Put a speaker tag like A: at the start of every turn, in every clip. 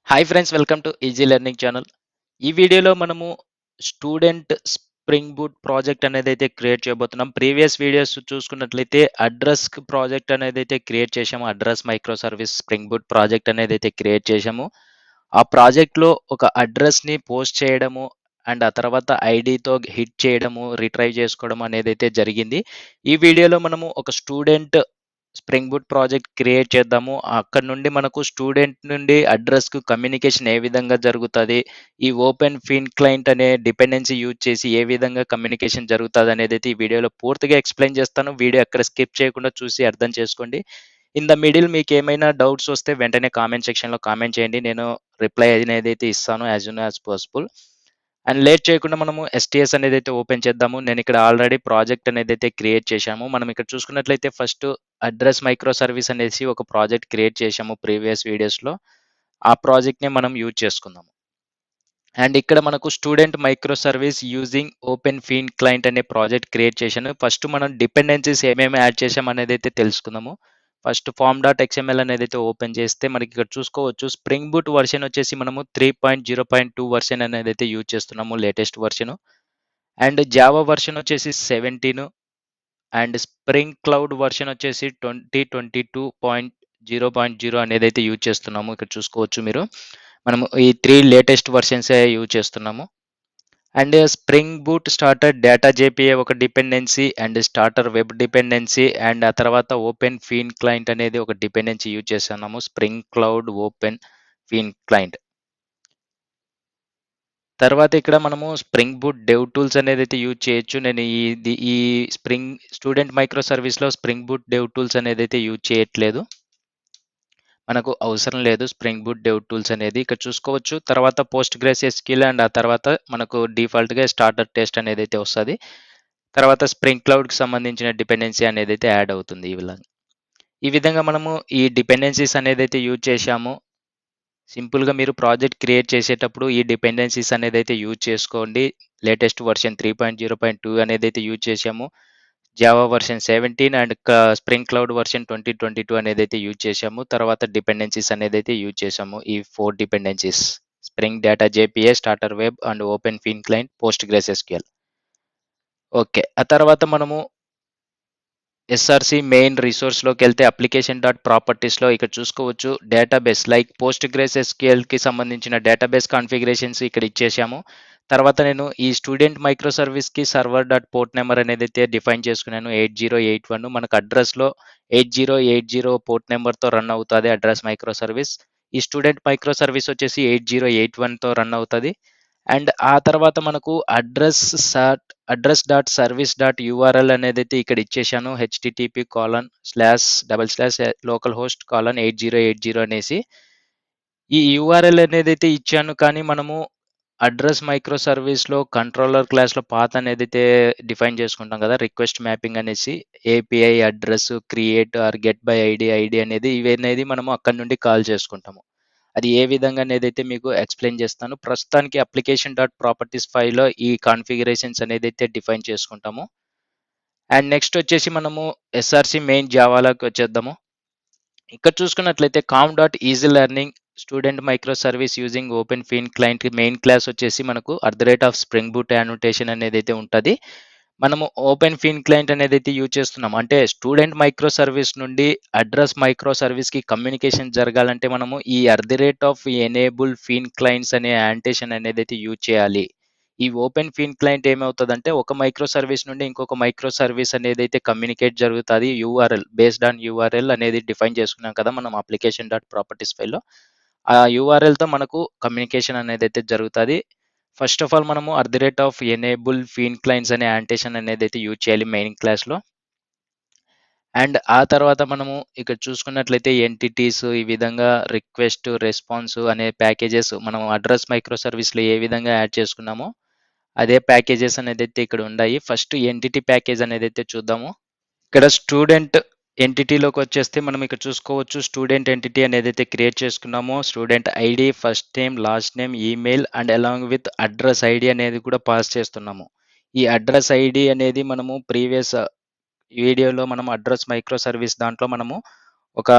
A: Hi friends, welcome to easy learning channel. ఈ వీడియోలో మనము స్టూడెంట్ స్ప్రింగ్ బూట్ ప్రాజెక్ట్ అనేది అయితే క్రియేట్ చేయబోతున్నాం. ప్రీవియస్ వీడియోస్ చూసుకున్నట్లయితే అడ్రస్ ప్రాజెక్ట్ అనేది అయితే క్రియేట్ చేసాము. Address micro service spring boot project అనేది అయితే క్రియేట్ చేసాము. ఆ ప్రాజెక్ట్లో ఒక అడ్రస్ని పోస్ట్ చేయడము అండ్ ఆ తర్వాత ఐడితో హిట్ చేయడము, రిట్రైవ్ చేసుకోవడం అనేది అయితే జరిగింది. ఈ వీడియోలో మనము ఒక student spring boot project create చేద్దాము. అక్కడి నుండి మనకు స్టూడెంట్ నుండి అడ్రస్‌కు కమ్యూనికేషన్ ఏ విధంగా జరుగుతది? ఈ ఓపెన్‌ఫీన్ క్లయింట్ అనే డిపెండెన్సీ యూజ్ చేసి ఏ విధంగా కమ్యూనికేషన్ జరుగుతదనేదైతే ఈ వీడియోలో పూర్తిగా ఎక్స్‌ప్లెయిన్ చేస్తాను. వీడియో ఎక్కడ స్కిప్ చేయకుండా చూసి అర్థం చేసుకోండి. ఇన్ ద మిడిల్ మీకేమైనా డౌట్స్ వస్తే వెంటనే కామెంట్ సెక్షన్‌లో కామెంట్ చేయండి. నేను రిప్లై అనేదైతే ఇస్తాను as soon as possible. And late చేయకుండా మనము ఎస్టీఎస్ అనేదైతే ఓపెన్ చేద్దాము. నేనిక్కడ ఆల్రెడీ ప్రాజెక్ట్ అనేదైతే క్రియేట్ చేశాము. మనం ఇక్కడ చూసుకున్నట్లయితే ఫస్ట్ అడ్రస్ మైక్రో సర్వీస్ అనేసి ఒక ప్రాజెక్ట్ క్రియేట్ చేశాము ప్రీవియస్ వీడియోస్‌లో. ఆ ప్రాజెక్ట్‌నే మనం యూజ్ చేసుకుందాము. అండ్ ఇక్కడ మనకు student micro service using open feign client అనే ప్రాజెక్ట్ క్రియేట్ చేశాను. ఫస్ట్ మనం డిపెండెన్సీస్ ఏమేమి యాడ్ చేశామనేదైతే తెలుసుకుందాము. ఫస్ట్ ఫార్మ్ డాట్ ఎక్స్ఎంఎల్ అనేదైతే ఓపెన్ చేస్తే మనకి ఇక్కడ చూసుకోవచ్చు స్ప్రింగ్ బూట్ వర్షన్ వచ్చేసి మనము 3.0.2 వర్షన్ అనేదైతే యూజ్ చేస్తున్నాము, లేటెస్ట్ వర్షను. అండ్ జావా వర్షన్ వచ్చేసి 17 అండ్ స్ప్రింగ్ క్లౌడ్ వర్షన్ వచ్చేసి 2022.0.0 అనేదైతే యూజ్ చేస్తున్నాము. ఇక్కడ చూసుకోవచ్చు మీరు. మనము ఈ 3 లేటెస్ట్ వర్షన్సే యూజ్ చేస్తున్నాము. And spring boot starter data JPA ఒక dependency and starter web dependency and ఆ తర్వాత ఓపెన్ ఫీన్ క్లయింట్ అనేది ఒక డిపెండెన్సీ యూజ్ చేస్తున్నాము. Spring cloud open feign client. తర్వాత ఇక్కడ మనము స్ప్రింగ్ బూట్ డెవ్ టూల్స్ అనేదైతే యూజ్ చేయొచ్చు. నేను ఈ స్ప్రింగ్ స్టూడెంట్ మైక్రో సర్వీస్‌లో స్ప్రింగ్ బూట్ డెవ్ టూల్స్ అనేదైతే యూజ్ చేయట్లేదు. మనకు అవసరం లేదు స్ప్రింగ్ బూట్ డెవ్ టూల్స్ అనేది. ఇక్కడ చూసుకోవచ్చు. తర్వాత పోస్ట్‌గ్రెస్ ఎస్‌క్యూఎల్ అండ్ ఆ తర్వాత మనకు డిఫాల్ట్‌గా స్టార్టర్ టెస్ట్ అనేదైతే వస్తది. తర్వాత స్ప్రింగ్ క్లౌడ్‌కి సంబంధించిన డిపెండెన్సీ అనేదైతే యాడ్ అవుతుంది ఈ విధంగా. ఈ విధంగా మనము ఈ డిపెండెన్సీస్ అనేదైతే యూజ్ చేశామో, సింపుల్‌గా మీరు ప్రాజెక్ట్ క్రియేట్ చేసేటప్పుడు ఈ డిపెండెన్సీస్ అనేదైతే యూజ్ చేసుకోండి. లేటెస్ట్ వర్షన్ 3.0.2 అనేదైతే యూజ్ చేశాము. Java version 17 and spring cloud version 2022 అనేదైతే యూజ్ చేశాము. తర్వాత డిపెండెన్సీస్ అనేదైతే యూజ్ చేశాము. ఈ 4 dependencies spring data JPA, starter web and open feign client, postgres SQL. Okay. ఆ తర్వాత మనము ఎస్ఆర్‌సి మెయిన్ రిసోర్స్‌లోకెళ్తే అప్లికేషన్ డాట్ ప్రాపర్టీస్‌లో ఇక్కడ చూసుకోవచ్చు డేటాబేస్ లైక్ పోస్ట్‌గ్రెస్ ఎస్‌క్యూఎల్‌కి సంబంధించిన డేటాబేస్ కాన్ఫిగరేషన్స్ ఇక్కడ ఇచ్చేసాము. తర్వాత నేను ఈ స్టూడెంట్ మైక్రో సర్వీస్‌కి సర్వర్ డాట్ పోర్ట్ నంబర్ అనేదైతే డిఫైన్ చేసుకున్నాను 8081. మనకు అడ్రస్‌లో 8080 పోర్ట్ నంబర్‌తో రన్ అవుతది అడ్రస్ మైక్రో సర్వీస్. ఈ స్టూడెంట్ మైక్రో సర్వీస్ వచ్చేసి 8081తో రన్ అవుతది. అండ్ ఆ తర్వాత మనకు address dot service dot URL అనేదైతే ఇక్కడ ఇచ్చేసాను. http://localhost:8080 అనేసి. ఈ యూఆర్ఎల్ అనేదైతే ఇచ్చాను, కానీ మనము అడ్రస్ మైక్రో సర్వీస్‌లో కంట్రోలర్ క్లాస్‌లో పాత్ అనేదైతే డిఫైన్ చేసుకుంటాం కదా! రిక్వెస్ట్ మ్యాపింగ్ అనేసి API address, create are get by ID అనేది ఇవనేది మనము అక్కడి నుండి కాల్ చేసుకుంటాము. అది ఏ విధంగా అనేదైతే మీకు ఎక్స్‌ప్లెయిన్ చేస్తాను. ప్రస్తుతానికి అప్లికేషన్ డాట్ ప్రాపర్టీస్ ఫైల్‌లో ఈ కాన్ఫిగరేషన్స్ అనేదైతే డిఫైన్ చేసుకుంటాము. అండ్ నెక్స్ట్ వచ్చేసి మనము ఎస్ఆర్‌సి మెయిన్ జావాలోకి వచ్చేద్దాము. ఇక్కడ చూసుకున్నట్లయితే com dot easy learning student micro service using open feign client main class వచ్చేసి మనకు స్ప్రింగ్ బూట్ యానోటేషన్ అనేదైతే ఉంటది. మనము ఓపెన్ ఫీన్ క్లయింట్ అనేదైతే యూజ్ చేస్తున్నాం. అంటే స్టూడెంట్ మైక్రో సర్వీస్ నుండి అడ్రస్ మైక్రో సర్వీస్‌కి కమ్యూనికేషన్ జరగాలంటే మనము ఈ ఎనేబుల్ ఫీన్ క్లయింట్స్ అనే యాంటేషన్ అనేదైతే యూజ్ చేయాలి. ఈ ఓపెన్ ఫీన్ క్లయింట్ ఏమవుతదంటే ఒక మైక్రో సర్వీస్ నుండి ఇంకొక మైక్రో సర్వీస్ అనేదైతే కమ్యూనికేట్ జరుగుతది. యూఆర్ఎల్ బేస్డ్ ఆన్ యూఆర్ఎల్ అనేది డిఫైన్ చేసుకున్నాం కదా! మనం అప్లికేషన్ డాట్ ప్రాపర్టీస్ ఫైల్‌లో. ఆ యూఆర్ఎల్‌తో మనకు కమ్యూనికేషన్ అనేదైతే జరుగుతది. ఫస్ట్ ఆఫ్ ఆల్ మనము ఎనేబుల్ ఫీన్ క్లయింట్స్ అనే యాంటేషన్ అనేదైతే యూజ్ చేయాలి మెయిన్ క్లాస్‌లో. అండ్ ఆ తర్వాత మనము ఇక్కడ చూసుకున్నట్లయితే ఎంటిటీస్ ఈ విధంగా రిక్వెస్ట్, రెస్పాన్స్ అనే ప్యాకేజెస్ మనం అడ్రస్ మైక్రో సర్వీస్‌లో ఏ విధంగా యాడ్ చేసుకున్నామో అదే ప్యాకేజెస్ అనేదైతే ఇక్కడ ఉన్నాయి. ఫస్ట్ ఎంటిటీ ప్యాకేజ్ అనేదైతే చూద్దాము. ఇక్కడ స్టూడెంట్ ఎంటిటీలోకి వచ్చేస్తే మనం ఇక్కడ చూసుకోవచ్చు స్టూడెంట్ ఎంటిటీ అనేదైతే క్రియేట్ చేసుకున్నామో student ID, first name, last name, email and along with address ID అనేది కూడా పాస్ చేస్తున్నాము. ఈ అడ్రస్ ఐడి అనేది మనము ప్రీవియస్ వీడియోలో మనం అడ్రస్ మైక్రో సర్వీస్ దాంట్లో మనము ఒక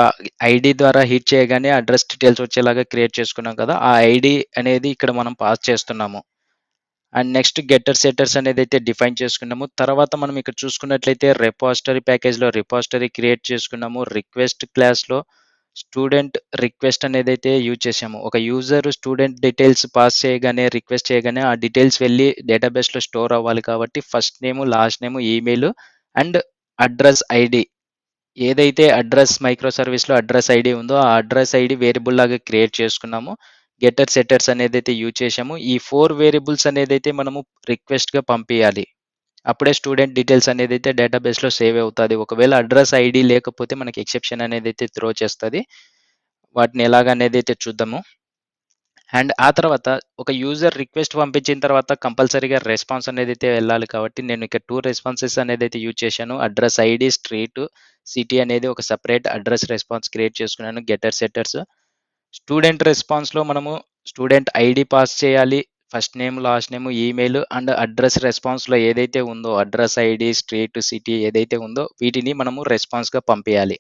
A: ఐడీ ద్వారా హిట్ చేయగానే అడ్రస్ డీటెయిల్స్ వచ్చేలాగా క్రియేట్ చేసుకున్నాం కదా! ఆ ఐడీ అనేది ఇక్కడ మనం పాస్ చేస్తున్నాము. అండ్ నెక్స్ట్ గెటర్ సెట్టర్స్ అనేదైతే డిఫైన్ చేసుకున్నాము. తర్వాత మనం ఇక్కడ చూసుకున్నట్లయితే రిపాజిటరీ ప్యాకేజ్‌లో రిపాజిటరీ క్రియేట్ చేసుకున్నాము. రిక్వెస్ట్ క్లాస్‌లో స్టూడెంట్ రిక్వెస్ట్ అనేదైతే యూజ్ చేసాము. ఒక యూజర్ స్టూడెంట్ డీటెయిల్స్ పాస్ చేయగానే, రిక్వెస్ట్ చేయగానే ఆ డీటెయిల్స్ వెళ్లి డేటాబేస్‌లో స్టోర్ అవ్వాలి కాబట్టి first name, last name, email and address ID ఏదైతే అడ్రస్ మైక్రో సర్వీస్‌లో అడ్రస్ ఐడీ ఉందో, ఆ అడ్రస్ ఐడీ వేరియబుల్ లాగా క్రియేట్ చేసుకున్నాము. గెటర్, సెట్టర్స్ అనేదైతే యూజ్ చేశాము. ఈ 4 వేరియబుల్స్ అనేదైతే మనము రిక్వెస్ట్‌గా పంపియాలి. అప్పుడే స్టూడెంట్ డీటెయిల్స్ అనేదైతే డేటాబేస్‌లో సేవ్ అవుతది. ఒకవేళ అడ్రస్ ఐడీ లేకపోతే మనకి ఎక్సెప్షన్ అనేదైతే త్రో చేస్తది. వాటిని ఎలాగనేదైతే చూద్దాము. అండ్ ఆ తర్వాత ఒక యూజర్ రిక్వెస్ట్ పంపించిన తర్వాత కంపల్సరీగా రెస్పాన్స్ అనేదైతే వెళ్ళాలి కాబట్టి నేను ఇక్కడ 2 రెస్పాన్సెస్ అనేదైతే యూజ్ చేశాను. అడ్రస్ ఐడీ, స్ట్రీట్, సిటీ అనేది ఒక సెపరేట్ అడ్రస్ రెస్పాన్స్ క్రియేట్ చేసుకున్నాను. Getter, setters. స్టూడెంట్ రెస్పాన్స్‌లో మనము స్టూడెంట్ ఐడీ పాస్ చేయాలి. First name, last name, email and address రెస్పాన్స్‌లో ఏదైతే ఉందో అడ్రస్ ఐడీ, స్ట్రీట్, సిటీ ఏదైతే ఉందో వీటిని మనము రెస్పాన్స్‌గా పంపియాలి.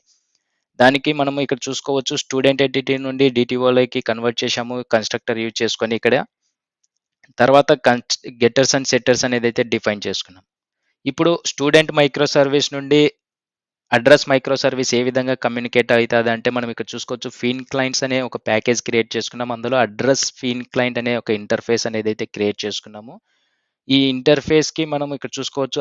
A: దానికి మనము ఇక్కడ చూసుకోవచ్చు స్టూడెంట్ ఎంటిటీ నుండి డీటీఓలోకి కన్వర్ట్ చేశాము కన్‌స్ట్రక్టర్ యూజ్ చేసుకొని ఇక్కడ. తర్వాత గెట్టర్స్ అండ్ సెట్టర్స్ అనేదైతే డిఫైన్ చేసుకున్నాం. ఇప్పుడు స్టూడెంట్ మైక్రో సర్వీస్ నుండి అడ్రస్ మైక్రో సర్వీస్ ఏ విధంగా కమ్యూనికేట్ అయితదంటే మనం ఇక్కడ చూసుకోవచ్చు ఫీన్ క్లయింట్స్ అనే ఒక ప్యాకేజ్ క్రియేట్ చేసుకున్నాం. అందులో అడ్రస్ ఫీన్ క్లయింట్ అనే ఒక ఇంటర్ఫేస్ అనేదైతే క్రియేట్ చేసుకున్నాము. ఈ ఇంటర్ఫేస్‌కి మనం ఇక్కడ చూసుకోవచ్చు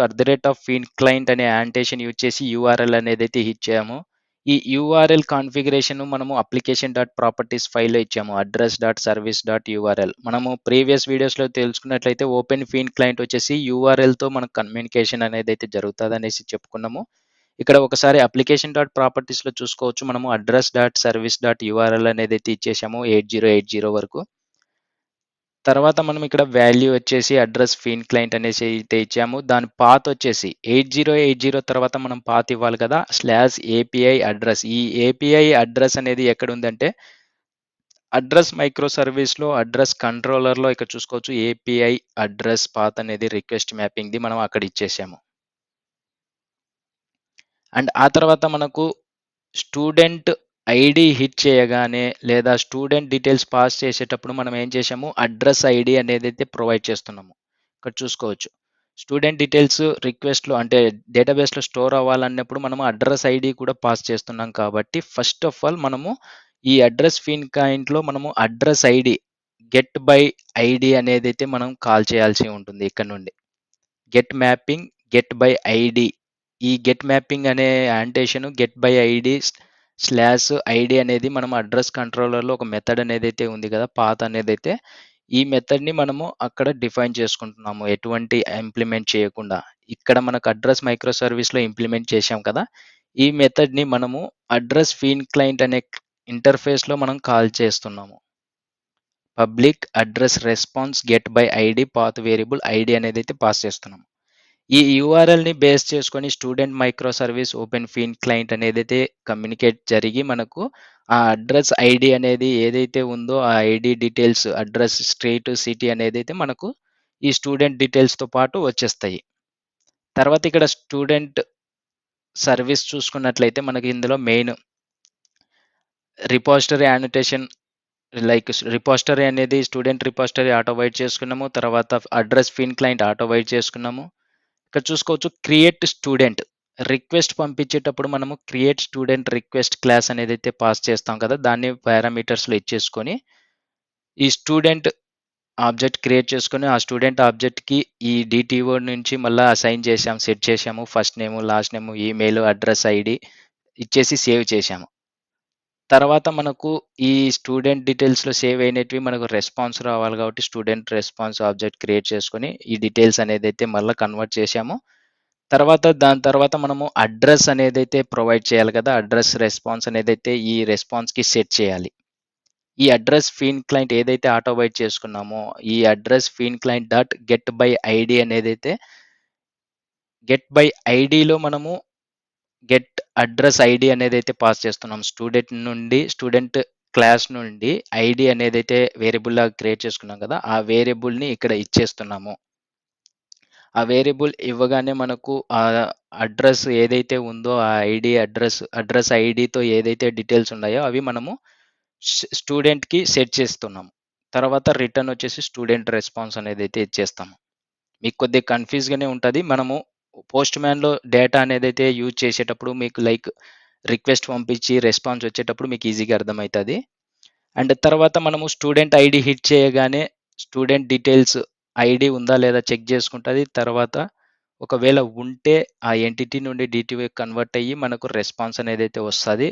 A: @ఫీన్ క్లయింట్ అనే యాంటేషన్ యూజ్ చేసి యూఆర్ఎల్ అనేదైతే ఇచ్చాము. ఈ యూఆర్ఎల్ కాన్ఫిగరేషన్ మనము అప్లికేషన్ డాట్ ప్రాపర్టీస్ ఫైల్‌లో ఇచ్చాము. address.service.url మనము ప్రీవియస్ వీడియోస్‌లో తెలుసుకున్నట్లయితే ఓపెన్ ఫీన్ క్లయింట్ వచ్చేసి యూఆర్ఎల్‌తో మనకు కమ్యూనికేషన్ అనేదైతే జరుగుతదనేసి చెప్పుకున్నాము. ఇక్కడ ఒకసారి అప్లికేషన్ డాట్ ప్రాపర్టీస్‌లో చూసుకోవచ్చు. మనము address.service.url అనేదైతే ఇచ్చేసాము 8080 వరకు. తర్వాత మనం ఇక్కడ వాల్యూ వచ్చేసి అడ్రస్ ఫీన్ క్లయింట్ అనేసి అయితే ఇచ్చాము. దాని పాత్ వచ్చేసి 8080 తర్వాత మనం పాత్ ఇవ్వాలి కదా! /API address. ఈ ఏపీఐ అడ్రస్ అనేది ఎక్కడుందంటే అడ్రస్ మైక్రో సర్వీస్‌లో అడ్రస్ కంట్రోలర్‌లో ఇక్కడ చూసుకోవచ్చు ఏపీఐ అడ్రస్ పాత్ అనేది రిక్వెస్ట్ మ్యాపింగ్‌ది మనం అక్కడ ఇచ్చేసాము. అండ్ ఆ తర్వాత మనకు స్టూడెంట్ ఐడీ హిట్ చేయగానే లేదా స్టూడెంట్ డీటెయిల్స్ పాస్ చేసేటప్పుడు మనం ఏం చేశాము అడ్రస్ ఐడీ అనేదైతే ప్రొవైడ్ చేస్తున్నాము. ఇక్కడ చూసుకోవచ్చు. స్టూడెంట్ డీటెయిల్స్ రిక్వెస్ట్‌లో అంటే డేటాబేస్‌లో స్టోర్ అవ్వాలన్నప్పుడు మనము అడ్రస్ ఐడీ కూడా పాస్ చేస్తున్నాం కాబట్టి ఫస్ట్ ఆఫ్ ఆల్ మనము ఈ అడ్రస్ ఫీన్ క్లయింట్‌లో మనము address ID get by ID అనేదైతే మనం కాల్ చేయాల్సి ఉంటుంది ఇక్కడ నుండి. Get mapping, get by ID. ఈ గెట్ మ్యాపింగ్ అనే annotation get by ID /ID అనేది మనం అడ్రస్ కంట్రోలర్‌లో ఒక మెథడ్ అనేదైతే ఉంది కదా! పాత్ అనేదైతే ఈ మెథడ్‌ని మనము అక్కడ డిఫైన్ చేసుకుంటున్నాము. ఎటువంటి ఇంప్లిమెంట్ చేయకుండా. ఇక్కడ మనకు అడ్రస్ మైక్రో సర్వీస్‌లో ఇంప్లిమెంట్ చేశాం కదా! ఈ మెథడ్‌ని మనము అడ్రస్ ఫీన్ క్లయింట్ అనే ఇంటర్ఫేస్‌లో మనం కాల్ చేస్తున్నాము. Public address response get by ID path variable ID అనేదైతే పాస్ చేస్తున్నాము. ఈ యూఆర్ఎల్‌ని బేస్ చేసుకొని student micro service open feign client అనేదైతే కమ్యూనికేట్ జరిగి మనకు ఆ అడ్రస్ ఐడీ అనేది ఏదైతే ఉందో ఆ ID details address, street, city అనేదైతే మనకు ఈ స్టూడెంట్ డీటెయిల్స్‌తో పాటు వచ్చేస్తాయి. తర్వాత ఇక్కడ స్టూడెంట్ సర్వీస్ చూసుకున్నట్లయితే మనకి ఇందులో మెయిన్ రిపోజిటరీ యానోటేషన్ రిపోజిటరీ అనేది స్టూడెంట్ రిపోజిటరీ ఆటో వైడ్ చేసుకున్నాము. తర్వాత అడ్రస్ ఫీన్ క్లయింట్ ఆటో వైడ్ చేసుకున్నాము. ఇక్కడ చూసుకోవచ్చు క్రియేట్ స్టూడెంట్ రిక్వెస్ట్ పంపించేటప్పుడు మనము క్రియేట్ స్టూడెంట్ రిక్వెస్ట్ క్లాస్ అనేదైతే పాస్ చేస్తాం కదా! దాన్ని పారామీటర్స్‌లో ఇచ్చేసుకొని ఈ స్టూడెంట్ ఆబ్జెక్ట్ క్రియేట్ చేసుకొని ఆ స్టూడెంట్ ఆబ్జెక్ట్‌కి ఈ డీటీఓ నుంచి మళ్ళా అసైన్ చేసాము, సెట్ చేసాము. First name, last name, email, address ID ఇచ్చేసి సేవ్ చేశాము. తర్వాత మనకు ఈ స్టూడెంట్ డీటెయిల్స్‌లో సేవ్ అయినటివి మనకు రెస్పాన్స్ రావాలి కాబట్టి స్టూడెంట్ రెస్పాన్స్ ఆబ్జెక్ట్ క్రియేట్ చేసుకొని ఈ డీటెయిల్స్ అనేదైతే మళ్ళా కన్వర్ట్ చేశాము. దాని తర్వాత మనము అడ్రస్ అనేదైతే ప్రొవైడ్ చేయాలి కదా! అడ్రస్ రెస్పాన్స్ అనేదైతే ఈ రెస్పాన్స్‌కి సెట్ చేయాలి. ఈ అడ్రస్ ఫీన్ క్లయింట్ ఏదైతే ఆటో వైడ్ చేసుకున్నామో ఈ address feign client dot get by ID అనేదైతే గెట్ బై ఐడీలో మనము గెట్ అడ్రస్ ఐడీ అనేదైతే పాస్ చేస్తున్నాం. స్టూడెంట్ క్లాస్ నుండి ఐడీ అనేదైతే వేరియబుల్‌లాగా క్రియేట్ చేసుకున్నాం కదా! ఆ వేరియబుల్‌ని ఇక్కడ ఇచ్చేస్తున్నాము. ఆ వేరియబుల్ ఇవ్వగానే మనకు అడ్రస్ ఏదైతే ఉందో ఆ అడ్రస్ ఐడితో ఏదైతే డీటెయిల్స్ ఉన్నాయో అవి మనము స్టూడెంట్‌కి సెట్ చేస్తున్నాము. తర్వాత రిటర్న్ వచ్చేసి స్టూడెంట్ రెస్పాన్స్ అనేదైతే ఇచ్చేస్తాము. మీకు కొద్దిగా కన్‌ఫ్యూజ్‌గానే ఉంటది. మనము పోస్ట్‌మ్యాన్‌లో డేటా అనేదైతే యూజ్ చేసేటప్పుడు మీకు లైక్ రిక్వెస్ట్ పంపించి రెస్పాన్స్ వచ్చేటప్పుడు మీకు ఈజీగా అర్థమైతది. అండ్ తర్వాత మనము స్టూడెంట్ ఐడీ హిట్ చేయగానే స్టూడెంట్ డీటెయిల్స్ ఐడీ ఉందా లేదా చెక్ చేసుకుంటది. తర్వాత ఒకవేళ ఉంటే ఆ ఎంటిటీ నుండి డీటీవై కన్వర్ట్ అయ్యి మనకు రెస్పాన్స్ అనేదైతే వస్తది.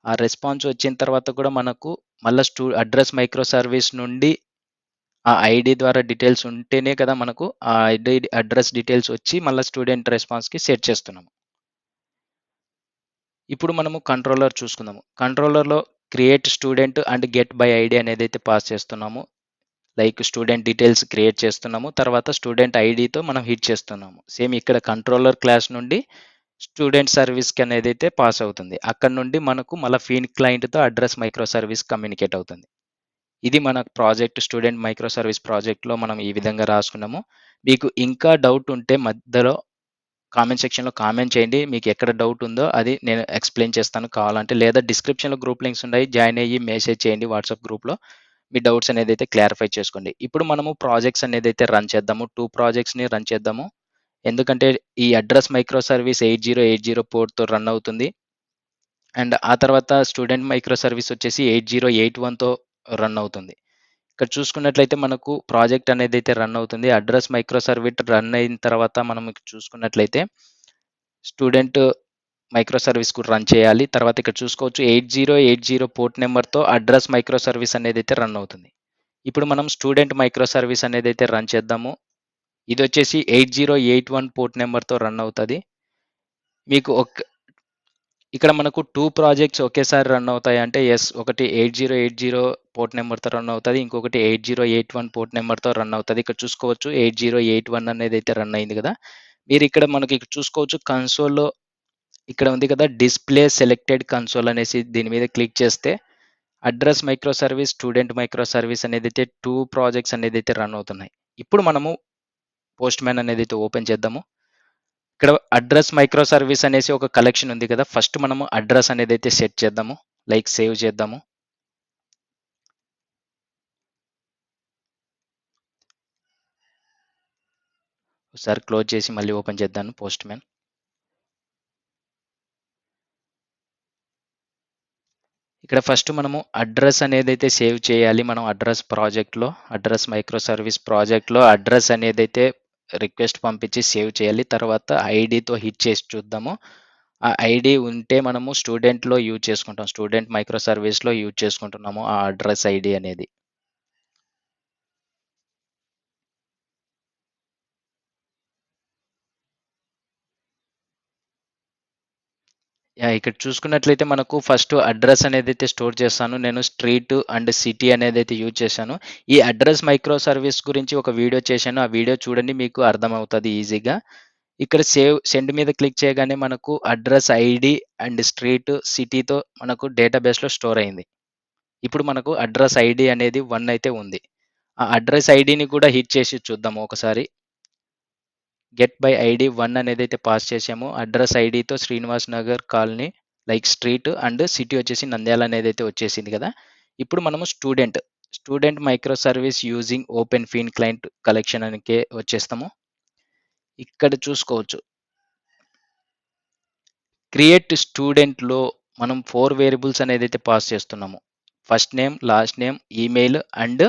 A: ఆ రెస్పాన్స్ వచ్చిన తర్వాత కూడా మనకు మళ్ళా అడ్రెస్ మైక్రో సర్వీస్ నుండి ఆ ఐడీ ద్వారా డీటెయిల్స్ ఉంటేనే కదా మనకు ఆ అడ్రస్ డీటెయిల్స్ వచ్చి మళ్ళా స్టూడెంట్ రెస్పాన్స్‌కి సెట్ చేస్తున్నాము. ఇప్పుడు మనము కంట్రోలర్ చూసుకుందాము. కంట్రోలర్‌లో create student and get by ID అనేదైతే పాస్ చేస్తున్నాము. లైక్ స్టూడెంట్ డీటెయిల్స్ క్రియేట్ చేస్తున్నాము. తర్వాత స్టూడెంట్ ఐడీతో మనం హిట్ చేస్తున్నాము. సేమ్ ఇక్కడ కంట్రోలర్ క్లాస్ నుండి స్టూడెంట్ సర్వీస్‌కి అనేదైతే పాస్ అవుతుంది. అక్కడి నుండి మనకు మళ్ళా ఫీన్ క్లయింట్‌తో అడ్రెస్ మైక్రో సర్వీస్ కమ్యూనికేట్ అవుతుంది. ఇది మన ప్రాజెక్ట్ స్టూడెంట్ మైక్రో సర్వీస్ ప్రాజెక్ట్‌లో మనం ఈ విధంగా రాసుకున్నాము. మీకు ఇంకా డౌట్ ఉంటే మధ్యలో కామెంట్ సెక్షన్‌లో కామెంట్ చేయండి. మీకు ఎక్కడ డౌట్ ఉందో అది నేను ఎక్స్‌ప్లెయిన్ చేస్తాను కావాలంటే. లేదా డిస్క్రిప్షన్‌లో గ్రూప్ లింక్స్ ఉన్నాయి. జాయిన్ అయ్యి మెసేజ్ చేయండి వాట్సాప్ గ్రూప్‌లో. మీ డౌట్స్ అనేదైతే క్లారిఫై చేసుకోండి. ఇప్పుడు మనము ప్రాజెక్ట్స్ అనేదైతే రన్ చేద్దాము. 2 ప్రాజెక్ట్స్‌ని రన్ చేద్దాము. ఎందుకంటే ఈ అడ్రెస్ మైక్రో సర్వీస్ 8080 పోర్ట్‌తో రన్ అవుతుంది. అండ్ ఆ తర్వాత స్టూడెంట్ మైక్రో సర్వీస్ వచ్చేసి 8081తో రన్ అవుతుంది. ఇక్కడ చూసుకున్నట్లయితే మనకు ప్రాజెక్ట్ అనేదైతే రన్ అవుతుంది. అడ్రెస్ మైక్రో సర్వీస్ రన్ అయిన తర్వాత మనం చూసుకున్నట్లయితే స్టూడెంట్ మైక్రో సర్వీస్ కూడా రన్ చేయాలి. తర్వాత ఇక్కడ చూసుకోవచ్చు 8080 పోర్ట్ నంబర్‌తో అడ్రెస్ మైక్రో సర్వీస్ అనేదైతే రన్ అవుతుంది. ఇప్పుడు మనం స్టూడెంట్ మైక్రో సర్వీస్ అనేదైతే రన్ చేద్దాము. ఇదొచ్చేసి 8081 పోర్ట్ నంబర్‌తో రన్ అవుతది. మీకు ఇక్కడ మనకు 2 ప్రాజెక్ట్స్ ఒకేసారి రన్ అవుతాయంటే యెస్. ఒకటి 8080 పోర్ట్ నంబర్‌తో రన్ అవుతది. ఇంకొకటి 8081 పోర్ట్ నంబర్‌తో రన్ అవుతది. ఇక్కడ చూసుకోవచ్చు 8081 అనేదైతే రన్ అయింది కదా! మీరిక్కడ మనకి ఇక్కడ చూసుకోవచ్చు కన్సోల్‌లో ఇక్కడ ఉంది కదా! డిస్‌ప్లే సెలెక్టెడ్ కన్సోల్ అనేసి దీని మీద క్లిక్ చేస్తే address micro service, student micro service అనేదైతే 2 ప్రాజెక్ట్స్ అనేదైతే రన్ అవుతున్నాయి. ఇప్పుడు మనము పోస్ట్‌మ్యాన్ అనేదైతే ఓపెన్ చేద్దాము. ఇక్కడ అడ్రెస్ మైక్రో సర్వీస్ అనేసి ఒక కలెక్షన్ ఉంది కదా! ఫస్ట్ మనము అడ్రెస్ అనేదైతే సెట్ చేద్దాము. లైక్ సేవ్ చేద్దాము. ఒకసారి క్లోజ్ చేసి మళ్ళీ ఓపెన్ చేద్దాను పోస్ట్‌మ్యాన్. ఇక్కడ ఫస్ట్ మనము అడ్రెస్ అనేదైతే సేవ్ చేయాలి. మనం అడ్రెస్ మైక్రో సర్వీస్ ప్రాజెక్ట్‌లో అడ్రెస్ అనేదైతే రిక్వెస్ట్ పంపించి సేవ్ చేయాలి. తర్వాత ఐడీతో హిట్ చేసి చూద్దాము. ఆ ఐడీ ఉంటే మనము స్టూడెంట్‌లో యూజ్ చేసుకుంటాం. స్టూడెంట్ మైక్రో సర్వీస్‌లో యూజ్ చేసుకుంటున్నాము ఆ అడ్రెస్ ఐడీ అనేది. యాహ్! ఇక్కడ చూసుకున్నట్లయితే మనకు ఫస్ట్ అడ్రెస్ అనేదైతే స్టోర్ చేస్తాను. నేను స్ట్రీట్ అండ్ సిటీ అనేదైతే యూజ్ చేశాను. ఈ అడ్రెస్ మైక్రో సర్వీస్ గురించి ఒక వీడియో చేశాను. ఆ వీడియో చూడండి మీకు అర్థమవుతది ఈజీగా. ఇక్కడ సెండ్ మీద క్లిక్ చేయగానే మనకు అడ్రెస్ ఐడీ అండ్ స్ట్రీట్, సిటీతో మనకు డేటాబేస్‌లో స్టోర్ అయింది. ఇప్పుడు మనకు అడ్రెస్ ఐడీ అనేది 1 అయితే ఉంది. ఆ అడ్రెస్ ఐడీని కూడా హిట్ చేసి చూద్దాము ఒకసారి. గెట్ బై ఐడీ 1 అనేదైతే పాస్ చేసామో అడ్రెస్ ఐడీతో Srinivas Nagar colony like street and city వచ్చేసి నంద్యాల అనేదైతే వచ్చేసింది కదా! ఇప్పుడు మనము student micro service using open feign client collection అనికే వచ్చేస్తాము. ఇక్కడ చూసుకోవచ్చు. క్రియేట్ స్టూడెంట్‌లో మనం 4 వేరియబుల్స్ అనేదైతే పాస్ చేస్తున్నాము. First name, last name, email and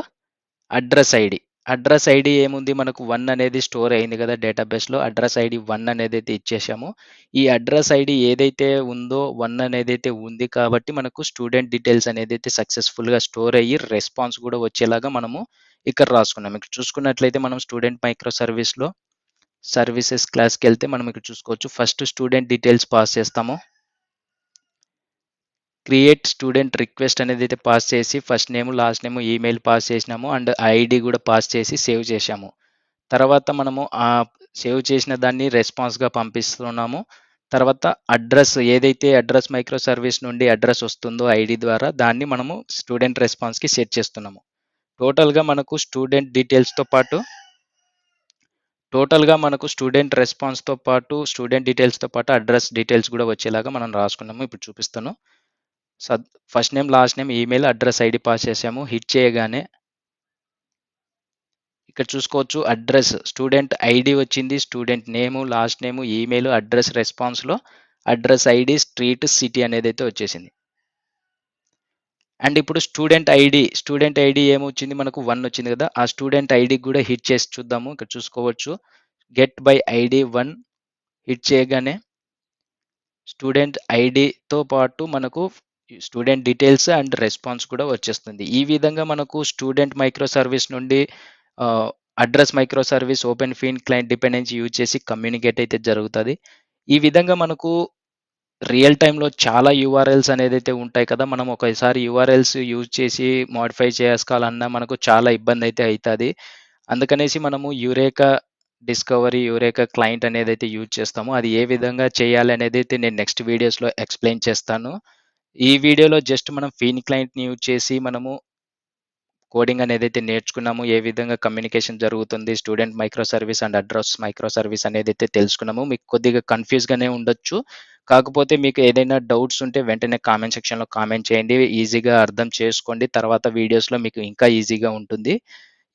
A: address ID. Address ID ఏముంది మనకు 1 అనేది స్టోర్ అయింది కదా డేటాబేస్‌లో. అడ్రెస్ ఐడీ 1 అనేదైతే ఇచ్చేసాము. ఈ అడ్రెస్ ఐడీ ఏదైతే ఉందో 1 అనేదైతే ఉంది కాబట్టి మనకు స్టూడెంట్ డీటెయిల్స్ అనేదైతే సక్సెస్‌ఫుల్‌గా స్టోర్ అయ్యి రెస్పాన్స్ కూడా వచ్చేలాగా మనము ఇక్కడ రాసుకున్నాం. ఇక్కడ చూసుకున్నట్లయితే మనం స్టూడెంట్ మైక్రో సర్వీస్‌లో సర్వీసెస్ క్లాస్‌కెళ్తే మనం ఇక్కడ చూసుకోవచ్చు. ఫస్ట్ స్టూడెంట్ డీటెయిల్స్ పాస్ చేస్తాము. క్రియేట్ స్టూడెంట్ రిక్వెస్ట్ అనేదైతే పాస్ చేసి first name, last name, email pass చేసినాము అండ్ ఐడీ కూడా పాస్ చేసి సేవ్ చేశాము. తర్వాత మనము సేవ్ చేసిన దాన్ని రెస్పాన్స్‌గా పంపిస్తున్నాము. తర్వాత ఏదైతే అడ్రెస్ మైక్రో సర్వీస్ నుండి అడ్రెస్ వస్తుందో ఐడీ ద్వారా దాన్ని మనము స్టూడెంట్ రెస్పాన్స్‌కి సెట్ చేస్తున్నాము. టోటల్‌గా మనకు స్టూడెంట్ డీటెయిల్స్‌తో పాటు టోటల్‌గా మనకు స్టూడెంట్ రెస్పాన్స్‌తో పాటు, స్టూడెంట్ డీటెయిల్స్‌తో పాటు అడ్రెస్ డీటెయిల్స్ గూడా వచ్చేలాగా మనం రాసుకున్నాము. ఇప్పుడు చూపిస్తాను. First name, last name, email, address ID pass చేసాము. హిట్ చేయగానే ఇక్కడ చూసుకోవచ్చు అడ్రెస్, స్టూడెంట్ ఐడీ వచ్చింది. Student name, last name, email, address రెస్పాన్స్‌లో అడ్రెస్ ఐడీ, స్ట్రీట్, సిటీ అనేదైతే వచ్చేసింది. అండ్ ఇప్పుడు స్టూడెంట్ ఐడీ ఏమొచ్చింది మనకు 1 వచ్చింది కదా! ఆ స్టూడెంట్ ఐడీకి కూడా హిట్ చేసి చూద్దాము. ఇక్కడ చూసుకోవచ్చు. గెట్ బై ఐడీ 1 హిట్ చేయగానే స్టూడెంట్ ఐడీతో పాటు మనకు స్టూడెంట్ డీటెయిల్స్ అండ్ రెస్పాన్స్ కూడా వచ్చేస్తుంది. ఈ విధంగా మనకు స్టూడెంట్ మైక్రో సర్వీస్ నుండి ఆహ్, address micro service open feign client dependency use చేసి కమ్యూనికేట్ అయితే జరుగుతది. ఈ విధంగా మనకు రియల్ టైమ్‌లో చాలా యూఆర్ఎల్స్ అనేదైతే ఉంటాయి కదా! మనం ఒకసారి యూఆర్ఎల్స్ యూజ్ చేసి మోడిఫై చేసుకోవాలన్నా మనకు చాలా ఇబ్బందైతే అయితది. అందుకనేసి మనము యూరేకా క్లయింట్ అనేదైతే యూజ్ చేస్తామో, అది ఏ విధంగా చేయాలి అనేదైతే నేను నెక్స్ట్ వీడియోస్‌లో ఎక్స్‌ప్లెయిన్ చేస్తాను. ఈ వీడియోలో జస్ట్ మనం ఫీన్ క్లయింట్‌ని యూజ్ చేసి మనము కోడింగ్ అనేదైతే నేర్చుకున్నాము. ఏ విధంగా కమ్యూనికేషన్ జరుగుతుంది, student micro service and address micro service అనేదైతే తెలుసుకున్నాము. మీకు కొద్దిగా కన్‌ఫ్యూజ్‌గానే ఉండొచ్చు. కాకపోతే మీకు ఏదైనా డౌట్స్ ఉంటే వెంటనే కామెంట్ సెక్షన్‌లో కామెంట్ చేయండి. ఈజీగా అర్థం చేసుకోండి. తర్వాత వీడియోస్‌లో మీకు ఇంకా ఈజీగా ఉంటుంది.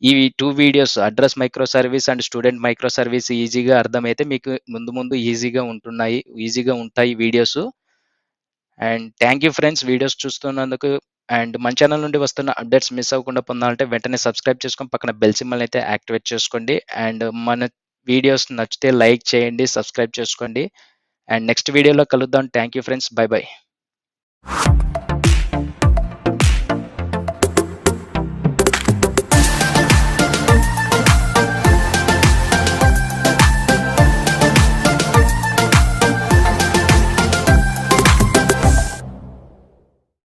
A: ఈ 2 videos address micro service and student micro service ఈజీగా అర్థమైతే మీకు ముందు ముందు ఈజీగా ఉంటాయి videos. And thank you friends videos చూస్తున్నందుకు. అండ్ మన ఛానల్ నుండి వస్తున్న అప్డేట్స్ మిస్ అవ్వకుండా పొందాలంటే వెంటనే సబ్స్క్రైబ్ చేసుకొని పక్కన బెల్ సింబల్ అయితే యాక్టివేట్ చేసుకోండి. అండ్ మన వీడియోస్ నచ్చితే లైక్ చేయండి, సబ్స్క్రైబ్ చేసుకోండి. అండ్ నెక్స్ట్ వీడియోలో కలుద్దాం. Thank you friends. By by.